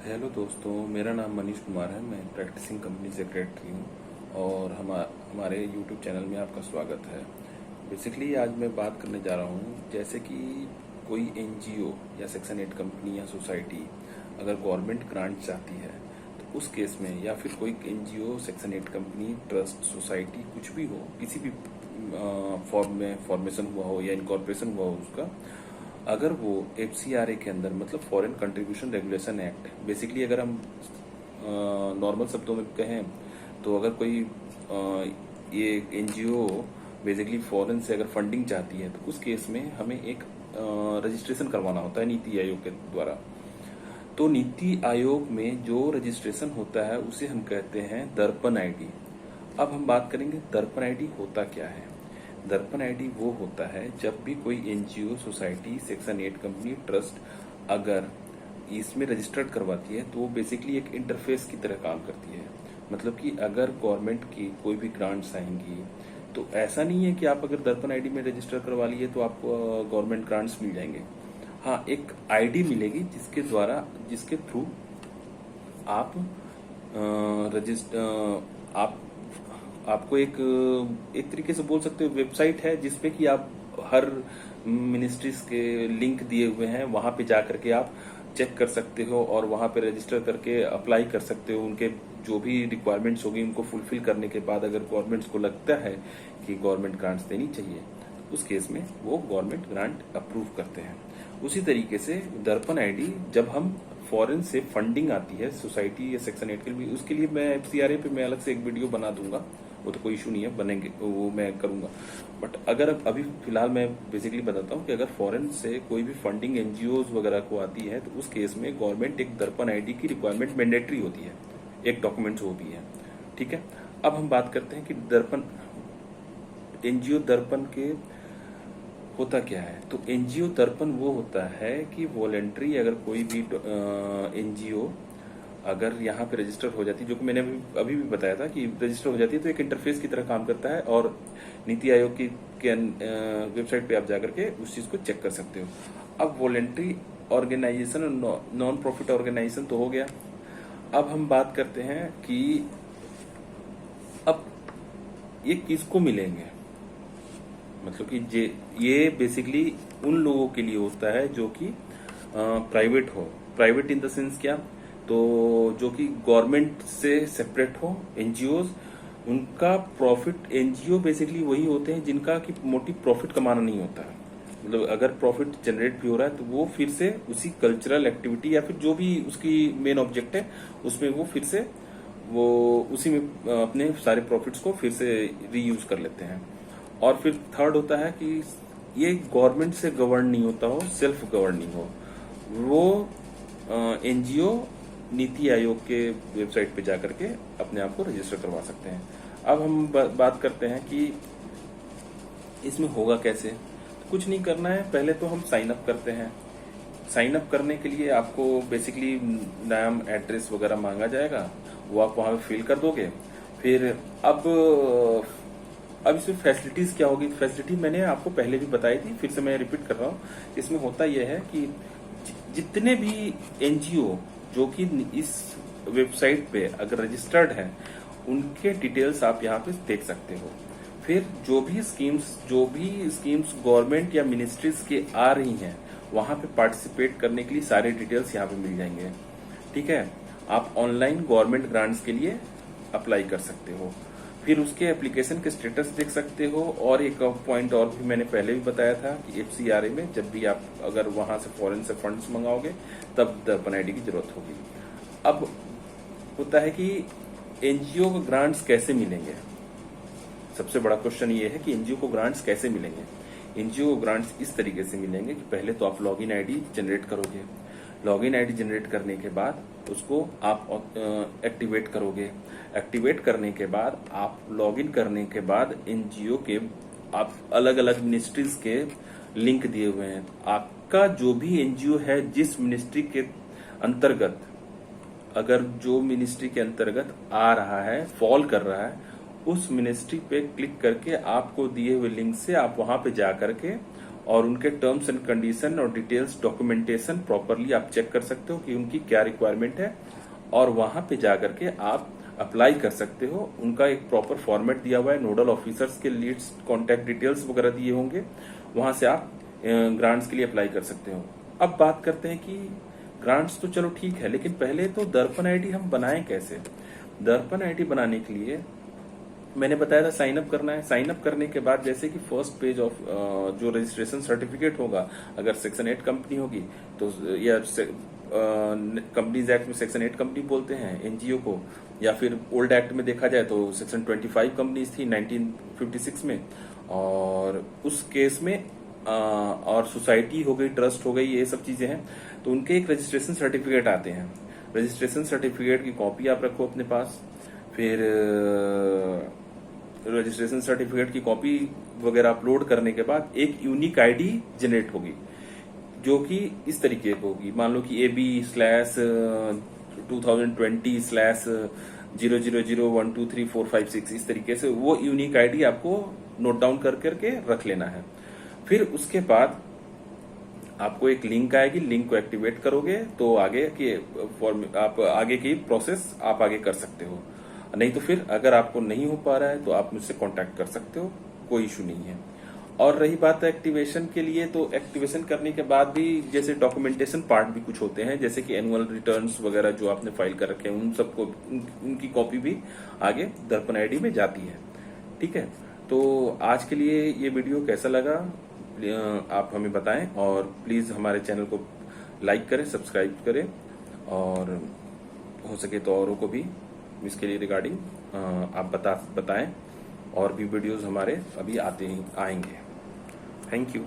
Hello दोस्तों, मेरा नाम मनीष कुमार है। मैं प्रैक्टिसिंग कंपनी सेक्रेटरी हूँ और हमारे यूट्यूब चैनल में आपका स्वागत है। बेसिकली आज मैं बात करने जा रहा हूँ, जैसे कि कोई एनजीओ या सेक्शन 8 कंपनी या सोसाइटी अगर गवर्नमेंट ग्रांट चाहती है तो उस केस में, या फिर कोई NGO section 8 company trust society कुछ भी हो, किसी भी फॉर्म में फॉर्मेशन हुआ हो या इनकॉर्पोरेशन हुआ हो उसका, अगर वो एफसीआरए के अंदर, मतलब foreign contribution regulation act, basically अगर हम नॉर्मल शब्दों में कहें तो अगर कोई ये एनजीओ बेसिकली फॉरेन से अगर फंडिंग चाहती है तो उस केस में हमें एक रजिस्ट्रेशन करवाना होता है नीति आयोग के द्वारा। तो नीति आयोग में जो रजिस्ट्रेशन होता है उसे हम कहते हैं दर्पण आईडी। अब हम बात करेंगे दर्पण आईडी होता क्या है। दर्पण आईडी वो होता है जब भी कोई NGO, society, section 8 company, trust अगर इसमें रजिस्टर्ड करवाती है तो वो बेसिकली एक इंटरफेस की तरह काम करती है। मतलब कि अगर गवर्नमेंट की कोई भी ग्रांट्स आएंगी तो ऐसा नहीं है कि आप अगर दर्पण आईडी में रजिस्टर करवा लिए तो आपको गवर्नमेंट ग्रांट्स मिल जाएंगे। हाँ, एक आईडी मिलेगी जिसके थ्रू आप रजिस्टर आप आपको एक तरीके से बोल सकते हो वेबसाइट है जिसपे कि आप हर मिनिस्ट्रीज के लिंक दिए हुए हैं, वहां पे जा करके आप चेक कर सकते हो और वहां पे रजिस्टर करके अप्लाई कर सकते हो। उनके जो भी रिक्वायरमेंट्स होगी उनको फुलफिल करने के बाद अगर गवर्नमेंट्स को लगता है कि गवर्नमेंट ग्रांट्स देनी चाहिए तो उस केस में वो गवर्नमेंट ग्रांट अप्रूव करते हैं। उसी तरीके से दर्पण आईडी, जब हम फॉरेन से फंडिंग आती है सोसाइटी या सेक्शन 8 के लिए, उसके लिए मैं एफसीआरए पे मैं अलग से एक वीडियो बना दूंगा, वो तो कोई इशू नहीं है, बनेंगे वो मैं करूंगा। बट अगर अभी फिलहाल मैं बेसिकली बताता हूँ कि अगर फॉरेन से कोई भी फंडिंग एनजीओज वगैरह को आती है तो उस केस में गवर्नमेंट एक दर्पण आईडी की रिक्वायरमेंट मैंडेटरी होती है, एक डॉक्यूमेंट वो भी है। ठीक है, अब हम बात करते हैं कि दर्पण एनजीओ दर्पण के होता क्या है। तो एनजीओ दर्पण वो होता है कि वॉलेंट्री अगर कोई भी एनजीओ अगर यहाँ पे रजिस्टर हो जाती है, जो कि मैंने अभी भी बताया था कि रजिस्टर हो जाती है तो एक इंटरफेस की तरह काम करता है और नीति आयोग की वेबसाइट पे आप जाकर के उस चीज को चेक कर सकते हो। अब वॉलेंट्री ऑर्गेनाइजेशन और नॉन प्रॉफिट ऑर्गेनाइजेशन तो हो गया। अब हम बात करते हैं कि अब ये किसको मिलेंगे। मतलब कि ये बेसिकली उन लोगों के लिए होता है जो कि प्राइवेट हो। प्राइवेट इन द सेंस क्या, तो जो कि गवर्नमेंट से सेपरेट हो एनजीओज, उनका प्रॉफिट, एनजीओ बेसिकली वही होते हैं जिनका कि मोटिव प्रॉफिट कमाना नहीं होता है। मतलब अगर प्रॉफिट जनरेट भी हो रहा है तो वो फिर से उसी कल्चरल एक्टिविटी या फिर जो भी उसकी मेन ऑब्जेक्ट है उसमें वो फिर से वो उसी में अपने सारे प्रॉफिट्स को फिर से रीयूज कर लेते हैं। और फिर थर्ड होता है कि ये गवर्नमेंट से गवर्न नहीं होता हो, सेल्फ गवर्निंग हो। वो एनजीओ नीति आयोग के वेबसाइट पे जाकर के अपने आप को रजिस्टर करवा सकते हैं। अब हम बात करते हैं कि इसमें होगा कैसे। तो कुछ नहीं करना है, पहले तो हम साइन अप करते हैं। साइन अप करने के लिए आपको बेसिकली नाम, एड्रेस वगैरह मांगा जाएगा, वो आप वहां पे फिल कर दोगे। फिर अब इसमें फैसिलिटीज क्या होगी। फैसिलिटी मैंने आपको पहले भी बताई थी, फिर से मैं रिपीट कर रहा हूँ। इसमें होता यह है कि जितने भी एनजीओ जो कि इस वेबसाइट पे अगर रजिस्टर्ड है उनके डिटेल्स आप यहाँ पे देख सकते हो। फिर जो भी स्कीम्स गवर्नमेंट या मिनिस्ट्रीज के आ रही हैं वहां पे पार्टिसिपेट करने के लिए सारे डिटेल्स यहाँ पे मिल जाएंगे। ठीक है, आप ऑनलाइन गवर्नमेंट ग्रांट्स के लिए अप्लाई कर सकते हो। फिर उसके एप्लीकेशन के स्टेटस देख सकते हो। और एक पॉइंट और भी मैंने पहले भी बताया था कि एफसीआरए में जब भी आप अगर वहां से फॉरेन से फंड्स मंगाओगे तब दर्पण आईडी की जरूरत होगी। अब होता है कि एनजीओ को ग्रांट्स कैसे मिलेंगे। सबसे बड़ा क्वेश्चन ये है कि एनजीओ को ग्रांट्स कैसे मिलेंगे। एनजीओ को ग्रांट्स इस तरीके से मिलेंगे कि पहले तो आप लॉगिन आईडी जनरेट करोगे। लॉगिन आईडी जनरेट करने के बाद उसको आप एक्टिवेट करोगे। एक्टिवेट करने के बाद आप लॉगिन करने के बाद एनजीओ के आप अलग अलग मिनिस्ट्रीज के लिंक दिए हुए हैं। आपका जो भी एनजीओ है जिस मिनिस्ट्री के अंतर्गत, अगर जो मिनिस्ट्री के अंतर्गत आ रहा है, फॉल कर रहा है, उस मिनिस्ट्री पे क्लिक करके आपको दिए हुए लिंक से आप वहां पे जा करके और उनके टर्म्स एंड कंडीशन और डिटेल्स डॉक्यूमेंटेशन प्रॉपरली आप चेक कर सकते हो कि उनकी क्या रिक्वायरमेंट है, और वहां पे जाकर के आप अप्लाई कर सकते हो। उनका एक प्रॉपर फॉर्मेट दिया हुआ है, नोडल ऑफिसर्स के लीड्स कॉन्टैक्ट डिटेल्स वगैरह दिए होंगे, वहां से आप ग्रांट्स के लिए अप्लाई कर सकते हो। अब बात करते हैं कि ग्रांट्स तो चलो ठीक है, लेकिन पहले तो दर्पण आईडी हम बनाएं कैसे। दर्पण आईडी बनाने के लिए मैंने बताया था साइन अप करना है। साइन अप करने के बाद जैसे कि फर्स्ट पेज ऑफ जो रजिस्ट्रेशन सर्टिफिकेट होगा, अगर सेक्शन 8 कंपनी होगी तो, या कंपनीज एक्ट में सेक्शन 8 कंपनी बोलते हैं एनजीओ को, या फिर ओल्ड एक्ट में देखा जाए तो सेक्शन 25 कंपनीज थी 1956 में, और उस केस में और सोसाइटी हो गई, ट्रस्ट हो गई, ये सब चीजें हैं, तो उनके एक रजिस्ट्रेशन सर्टिफिकेट आते हैं। रजिस्ट्रेशन सर्टिफिकेट की कॉपी आप रखो अपने पास। फिर रजिस्ट्रेशन सर्टिफिकेट की कॉपी वगैरह अपलोड करने के बाद एक यूनिक आईडी जनरेट होगी, जो कि इस तरीके की होगी। मान लो कि AB/2020/000123456 इस तरीके से वो यूनिक आईडी आपको नोट डाउन कर करके रख लेना है। फिर उसके बाद आपको एक लिंक आएगी, लिंक को एक्टिवेट करोगे तो आगे की प्रोसेस आप आगे कर सकते हो। नहीं तो फिर अगर आपको नहीं हो पा रहा है तो आप मुझसे कांटेक्ट कर सकते हो, कोई इशू नहीं है। और रही बात एक्टिवेशन के लिए, तो एक्टिवेशन करने के बाद भी जैसे डॉक्यूमेंटेशन पार्ट भी कुछ होते हैं, जैसे कि एनुअल रिटर्न्स वगैरह जो आपने फाइल कर रखे हैं, उन सबको उनकी कॉपी भी आगे दर्पण आईडी में जाती है। ठीक है, तो आज के लिए ये वीडियो कैसा लगा आप हमें बताएं, और प्लीज हमारे चैनल को लाइक करें, सब्सक्राइब करें, और हो सके तो औरों को भी इसके लिए रिगार्डिंग आप बताएं। और भी वीडियोस हमारे अभी आएंगे। Thank you.